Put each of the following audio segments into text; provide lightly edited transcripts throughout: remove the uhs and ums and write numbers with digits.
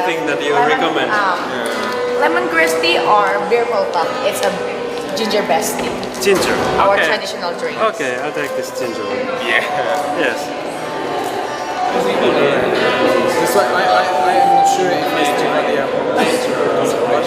anything that you recommend? Lemongrass tea or beer pulpa. It's a ginger best tea. Ginger. Our Okay. traditional drink. Okay, I'll take this ginger one. Yeah. Yes. So I am not sure if it's too early or later or what.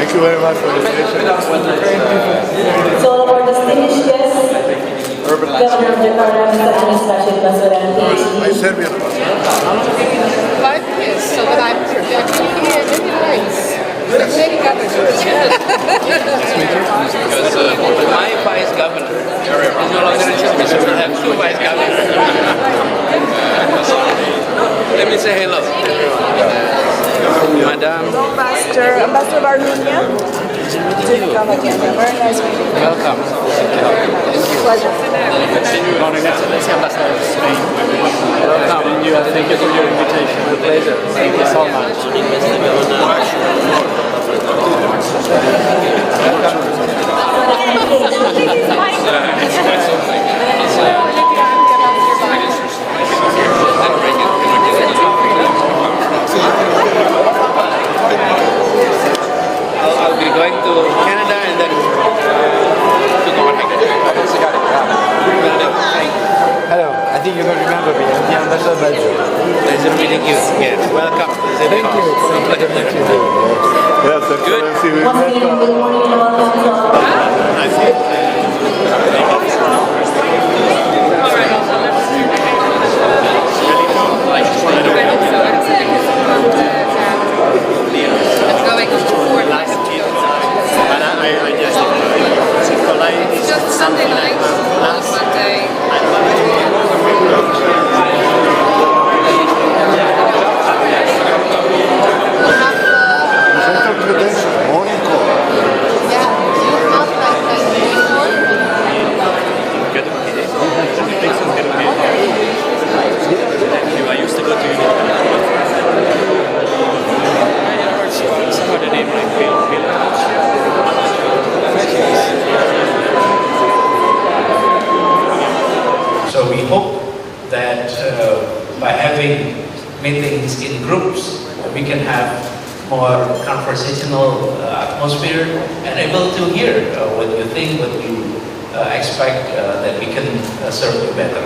Thank you very much for the invitation. So all of our distinguished guests, Governor of Jakarta, Mr. Anies Rashid Baswedan, PhD. I Serbian. 5 years, so that I'm projecting here many ways. Many governors. Because my vice governor is no longer in service, so we'll have 2 vice governors. Let me say hello. Madam. Ambassador Barnunia. Come again. Very nice meeting you. Welcome. Pleasure. Good morning, that's the Ambassador of Spain. Welcome. Thank you for your invitation. A pleasure. Thank you so much. I'll be going to Canada and then to Copenhagen. Hello, I think you don't remember me. I'm the Ambassador of Belgium. Pleasure meeting you. Yes, welcome. Thank you. It's a pleasure to meet you. Yes, Excellency, we Once met. again, good morning and welcome to our It's just Sunday night, last Monday. Morning call. I used to go to somehow the name like So we hope that by having meetings in groups, we can have more conversational atmosphere and able to hear what you think, what you expect that we can serve you better.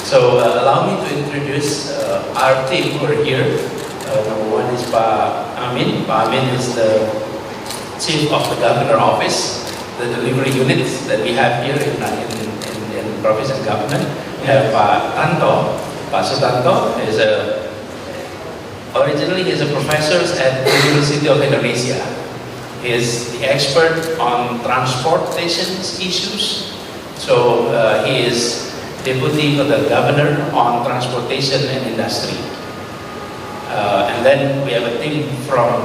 So allow me to introduce our team who are here. Number one is Pa Amin. Pa Amin is the Chief of the Governor Office, the delivery units that we have here in Province and Government. We have Pak Tanto. Pak Sutanto is originally he's a professor at the University of Indonesia. He is the expert on transportation issues. So he is deputy for the governor on transportation and industry. And then we have a team from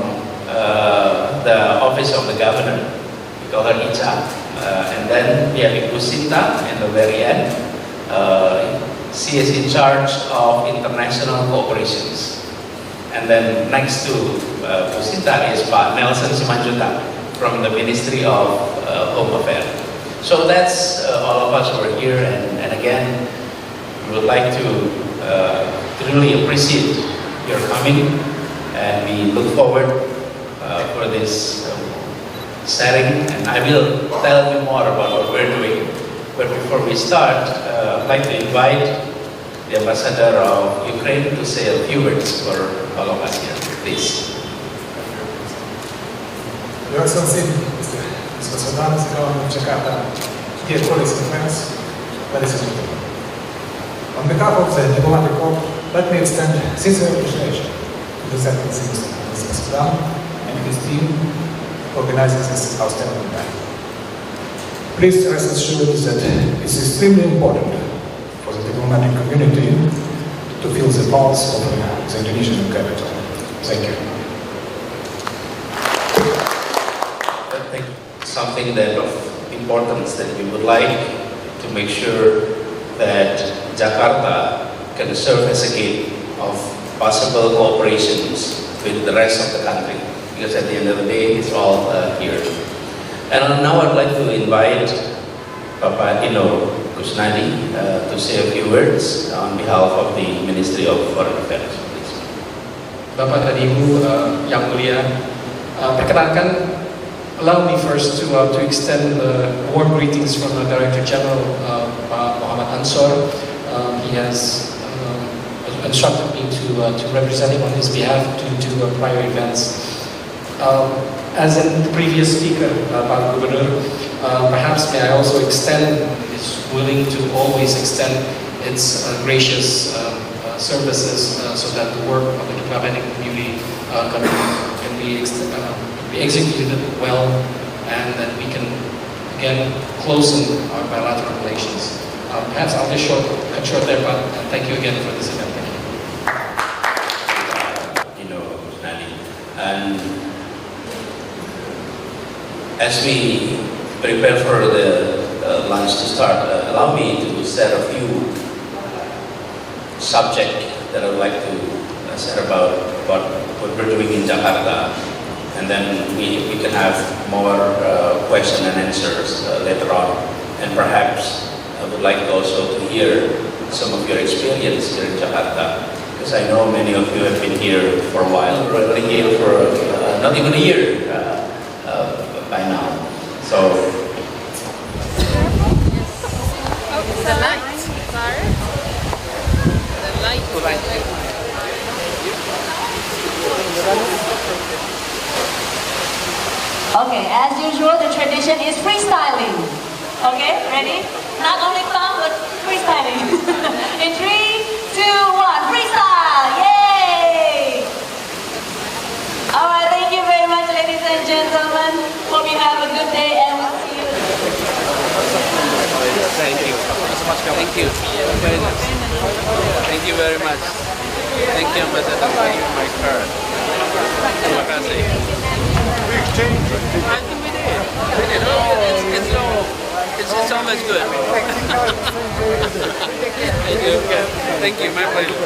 the office of the governor. We call her Ica. And then we have Ibu Sinta in the very end. She is in charge of international cooperations. And then next to Ibu Sinta is Pak Nelson Simanjuntak from the Ministry of Home Affairs. So that's all of us who are here. And again, we would like to truly appreciate your coming. And we look forward for this setting, and I will tell you more about what we're doing. But before we start, I'd like to invite the Ambassador of Ukraine to say a few words for all of us here. Please. Your Excellency, Mr. Baswedan, the Governor of Jakarta, dear colleagues and friends, ladies and gentlemen. On behalf of the diplomatic corps, let me extend sincere appreciation to the Excellency Mr. Baswedan and his team organizing this outstanding event. Please rest assured that it's extremely important for the diplomatic community to feel the pulse of the Indonesian capital. Thank you. something that of importance that we would like to make sure that Jakarta can serve as a gate of possible cooperations with the rest of the country, because at the end of the day, it's all here. And now I'd like to invite Bapak Dino Kusnadi to say a few words on behalf of the Ministry of Foreign Affairs. Please. Bapak dan Ibu yang mulia, perkenankan, allow me first to extend warm greetings from the Director General Muhammad Ansor. He has instructed me to represent him on his behalf to prior events. As in the previous speaker, Pak Gubernur, perhaps may I also extend, is willing to always extend its gracious services so that the work of the diplomatic community can be executed well, and that we can again close our bilateral relations. Perhaps I'll just cut short there, but thank you again for this event. Thank you. And as we prepare for the lunch to start, allow me to set a few subjects that I would like to share about what we're doing in Jakarta, and then we can have more question and answers later on. And perhaps I would like also to hear some of your experience here in Jakarta, because I know many of you have been here for a while, or already here for not even a year by now. So The light. Sorry? The light. Okay, as usual, the tradition is freestyling. Okay, ready? Not only song, but freestyling. In 3, 2, 1, freestyle! Yay! Alright, thank you very much, ladies and gentlemen. Hope you have a good day, and we'll see you. Thank you. Thank you. Very nice. Thank you very much. Thank you, Ambassador, for my card. Terima kasih. I think we did. It's always good. Thank you. Thank you, my pleasure.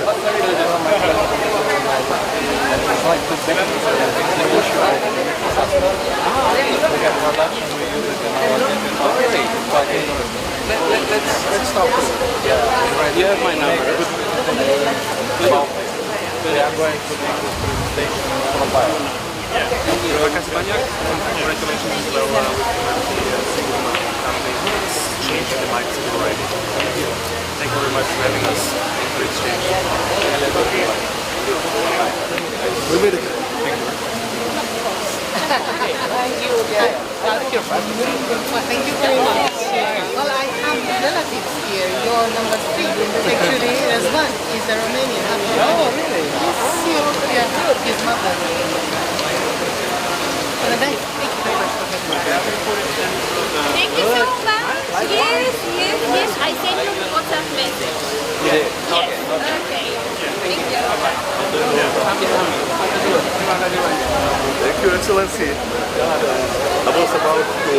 Let's stop. You have my number. Terima kasih banyak. Congratulations to Change the mics already. Thank you very much for having us for exchange. We made it. Thank you. Thank you very much. Well, I have relatives here. You're number 3. Actually, there's one. He's a Romanian. Oh, really? Yes, his mother. Well, nice. Thank you very much for having me. Thank you so much. Yes, I sent you WhatsApp message. Yes. Okay. Thank you. Thank you, Excellency. I was about to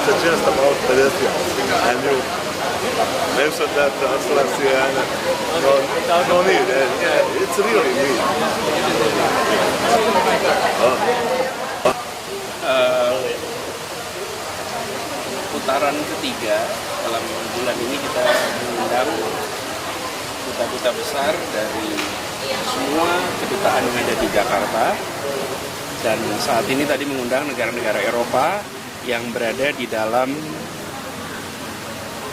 suggest about pedestrians, and you mentioned that, Excellency, and no need. It's really need. Putaran ketiga dalam bulan ini kita mengundang duta-duta besar dari semua kedutaan yang ada di Jakarta, dan saat ini tadi mengundang negara-negara Eropa yang berada di dalam,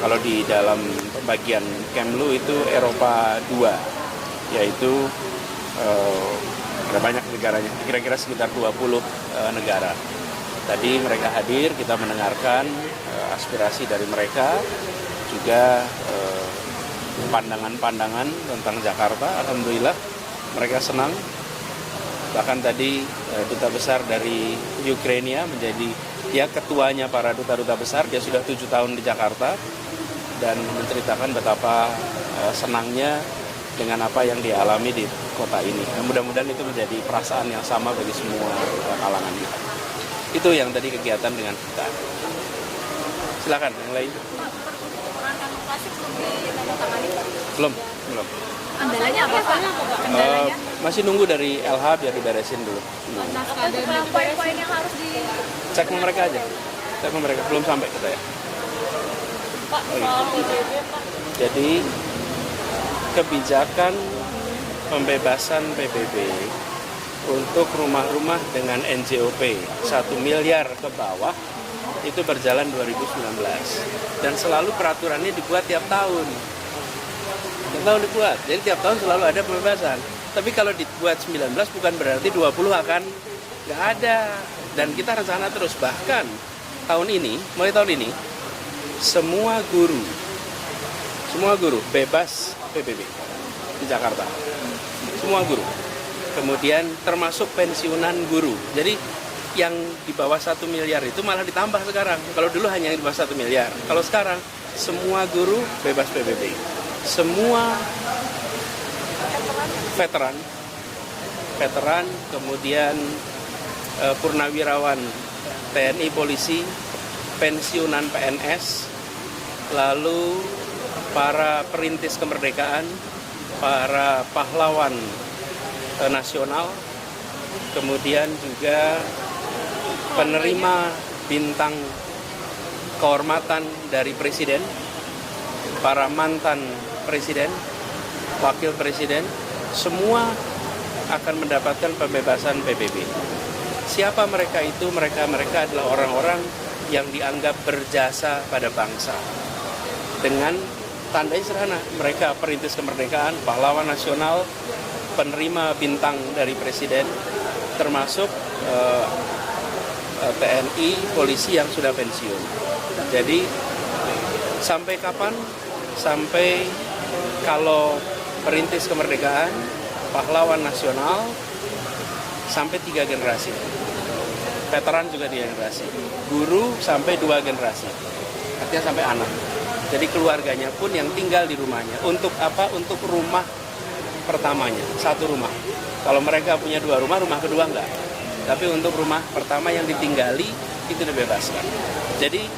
kalau di dalam bagian Kemlu itu Eropa 2, yaitu ada banyak negaranya, kira-kira sekitar 20 negara. Tadi mereka hadir, kita mendengarkan aspirasi dari mereka, juga pandangan-pandangan tentang Jakarta. Alhamdulillah mereka senang. Bahkan tadi duta besar dari Ukraina menjadi dia ketuanya para duta-duta besar. Dia sudah 7 tahun di Jakarta dan menceritakan betapa senangnya dengan apa yang dia alami di kota ini. Mudah-mudahan itu menjadi perasaan yang sama bagi semua kalangan kita. Itu yang tadi kegiatan dengan kita. Silakan yang lain. Belum. Kendalanya apa Pak? Kendalanya? Masih nunggu dari LH biar diberesin dulu. Poin-poin yang harus di... Cek sama mereka aja. Cek sama mereka, belum sampai ke saya. Pak, soal PBB Pak. Jadi kebijakan pembebasan PBB untuk rumah-rumah dengan NJOP 1 miliar ke bawah itu berjalan 2019 dan selalu peraturannya dibuat tiap tahun. Tiap tahun dibuat, jadi tiap tahun selalu ada pembebasan. Tapi kalau dibuat 19 bukan berarti 20 akan nggak ada. Dan kita rencana terus, bahkan tahun ini, mulai tahun ini, semua guru bebas PBB di Jakarta. Semua guru. Kemudian termasuk pensiunan guru. Jadi yang di bawah 1 miliar itu malah ditambah sekarang. Kalau dulu hanya yang di bawah 1 miliar. Kalau sekarang semua guru bebas PBB. Semua veteran, kemudian purnawirawan TNI, polisi, pensiunan PNS, lalu para perintis kemerdekaan, para pahlawan nasional, kemudian juga penerima bintang kehormatan dari presiden, para mantan presiden, wakil presiden, semua akan mendapatkan pembebasan PBB. Siapa mereka itu? Mereka adalah orang-orang yang dianggap berjasa pada bangsa. Dengan tanda sederhana, mereka perintis kemerdekaan, pahlawan nasional, penerima bintang dari presiden, termasuk TNI, polisi yang sudah pensiun. Jadi sampai kapan? Sampai kalau perintis kemerdekaan, pahlawan nasional, sampai 3 generasi. Veteran juga 3 generasi. Guru sampai 2 generasi. Artinya sampai anak. Jadi keluarganya pun yang tinggal di rumahnya. Untuk apa? Untuk rumah pertamanya, 1 rumah. Kalau mereka punya 2 rumah, rumah kedua enggak. Tapi untuk rumah pertama yang ditinggali, itu dibebaskan. Jadi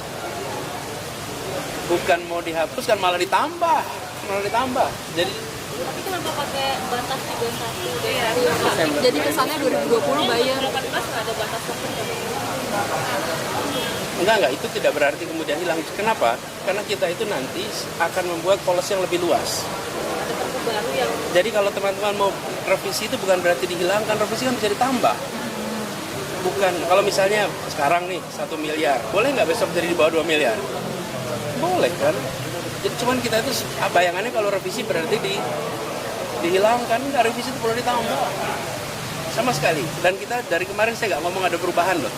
bukan mau dihapuskan, malah ditambah. Jadi Tapi kenapa pakai batas 31? Jadi kesannya 2020 bayar. 18 nggak ada batas tertentu. Enggak, itu tidak berarti kemudian hilang. Kenapa? Karena kita itu nanti akan membuat policy yang lebih luas. Jadi kalau teman-teman mau revisi itu bukan berarti dihilangkan, revisi kan bisa ditambah. Bukan, kalau misalnya sekarang nih 1 miliar, boleh nggak besok jadi di bawah 2 miliar? Boleh kan? Jadi cuman kita itu bayangannya kalau revisi berarti dihilangkan, enggak, revisi itu perlu ditambah. Sama sekali. Dan kita dari kemarin saya nggak ngomong ada perubahan loh.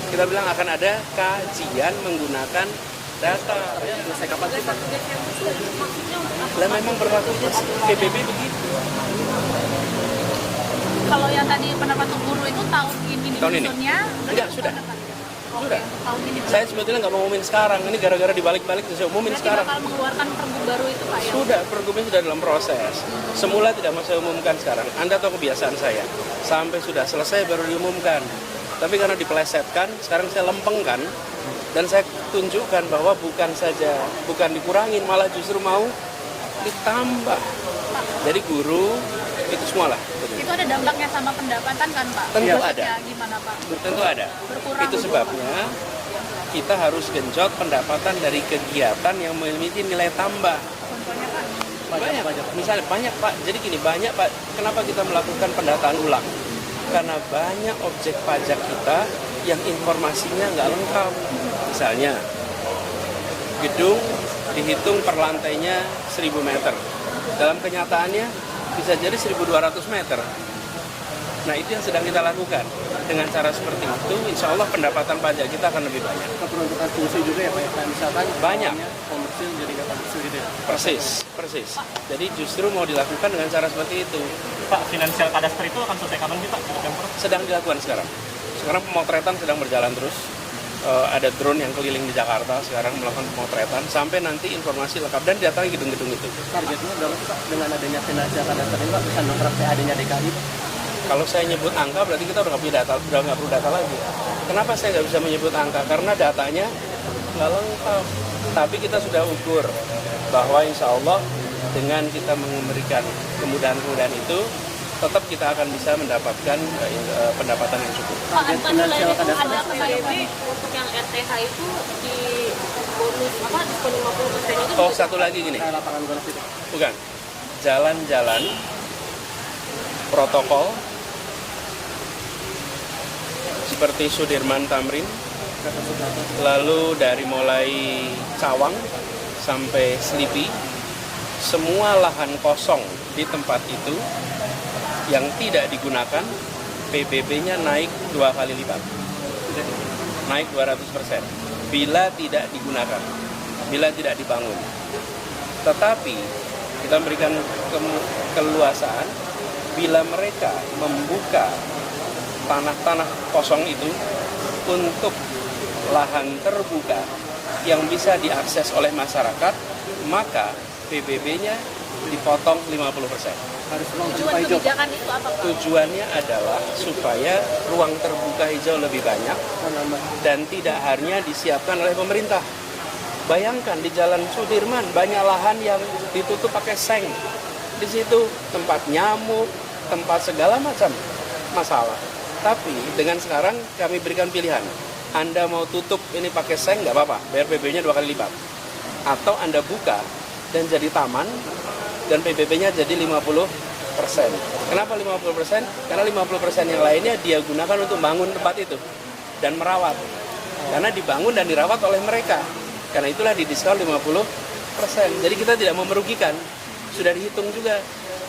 Kita bilang akan ada kajian menggunakan data. Ya, selesai kapan sih Pak? Lah memang berlakunya PBB begitu. Kalau yang tadi pendapat guru itu tahun ini disusunnya? Enggak, sudah. Sudah. Tahun ini. Saya sebetulnya nggak mau umumin sekarang. Ini gara-gara dibalik-balik saya umumin Berarti sekarang. bakal mengeluarkan pergub baru itu Pak ya? Sudah, pergubnya sudah dalam proses. Semula tidak mau saya umumkan sekarang. Anda tahu kebiasaan saya. Sampai sudah selesai baru diumumkan. Tapi karena dipelesetkan, sekarang saya lempengkan dan saya tunjukkan bahwa bukan dikurangin, malah justru mau ditambah. Jadi guru itu semua lah. Itu ada dampaknya sama pendapatan kan Pak? Tentu ada. Gimana Pak? Tentu ada. Berkurang. Itu sebabnya kita harus genjot pendapatan dari kegiatan yang memiliki nilai tambah. Contohnya Pak? Banyak. Misalnya banyak Pak. Jadi gini, banyak Pak. Kenapa kita melakukan pendataan ulang? Karena banyak objek pajak kita yang informasinya nggak lengkap. Misalnya, gedung dihitung per lantainya 1000 meter. Dalam kenyataannya bisa jadi 1200 meter. Nah itu yang sedang kita lakukan. Dengan cara seperti itu, insya Allah pendapatan pajak kita akan lebih banyak. Peruntukan fungsi juga ya Pak, misalkan banyak. Komersil jadi nggak komersil gitu ya? Persis. Jadi justru mau dilakukan dengan cara seperti itu. Pak, finansial kadastra itu akan selesai kapan sih Pak? Sedang dilakukan sekarang. Sekarang pemotretan sedang berjalan terus. Ada drone yang keliling di Jakarta sekarang melakukan pemotretan sampai nanti informasi lengkap dan datangi gedung-gedung itu. Targetnya berapa sih Pak dengan adanya finansial kadastra ini Pak, bisa nongkrong adanya DKI Pak? Kalau saya nyebut angka berarti kita udah nggak punya data, udah nggak perlu data lagi. Kenapa saya nggak bisa menyebut angka? Karena datanya nggak lengkap. Tapi kita sudah ukur bahwa insya Allah dengan kita memberikan kemudahan-kemudahan itu, tetap kita akan bisa mendapatkan pendapatan yang cukup. Pak, selain itu ada PBB untuk yang RTH itu di bonus apa diskon 50% itu. Oh, satu lagi gini. Bukan. Jalan-jalan protokol seperti Sudirman Tamrin, lalu dari mulai Cawang sampai Selipi, semua lahan kosong di tempat itu yang tidak digunakan, PBB-nya naik 2 kali lipat, naik 200% bila tidak digunakan, bila tidak dibangun. Tetapi kita memberikan keluasaan bila mereka membuka tanah-tanah kosong itu untuk lahan terbuka yang bisa diakses oleh masyarakat, maka PBB-nya dipotong 50%. Tujuan kebijakan itu apa, Pak? Tujuannya adalah supaya ruang terbuka hijau lebih banyak dan tidak hanya disiapkan oleh pemerintah. Bayangkan di Jalan Sudirman banyak lahan yang ditutup pakai seng. Di situ tempat nyamuk, tempat segala macam masalah. Tapi dengan sekarang kami berikan pilihan. Anda mau tutup ini pakai seng nggak apa-apa, bayar PBB-nya 2 kali lipat. Atau Anda buka dan jadi taman dan PBB-nya jadi 50%. Kenapa 50%? Karena 50% yang lainnya dia gunakan untuk bangun tempat itu dan merawat. Karena dibangun dan dirawat oleh mereka. Karena itulah didiskon 50%. Jadi kita tidak mau merugikan. Sudah dihitung juga.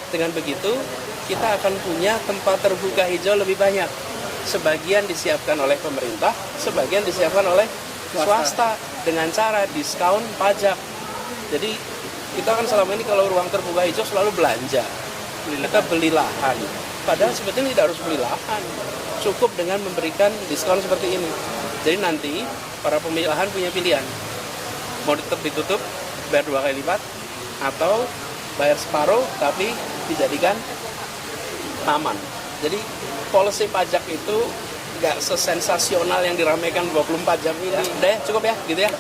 Dengan begitu kita akan punya tempat terbuka hijau lebih banyak. Sebagian disiapkan oleh pemerintah, sebagian disiapkan oleh swasta dengan cara diskon pajak. Jadi kita kan selama ini kalau ruang terbuka hijau selalu belanja. Kita beli lahan. Padahal sebetulnya tidak harus beli lahan. Cukup dengan memberikan diskon seperti ini. Jadi nanti para pemilik lahan punya pilihan. Mau tetap ditutup, bayar 2 kali lipat, atau bayar separuh tapi dijadikan taman. Jadi policy pajak itu nggak sesensasional yang diramaikan 24 jam ini. Udah ya, cukup ya, gitu ya.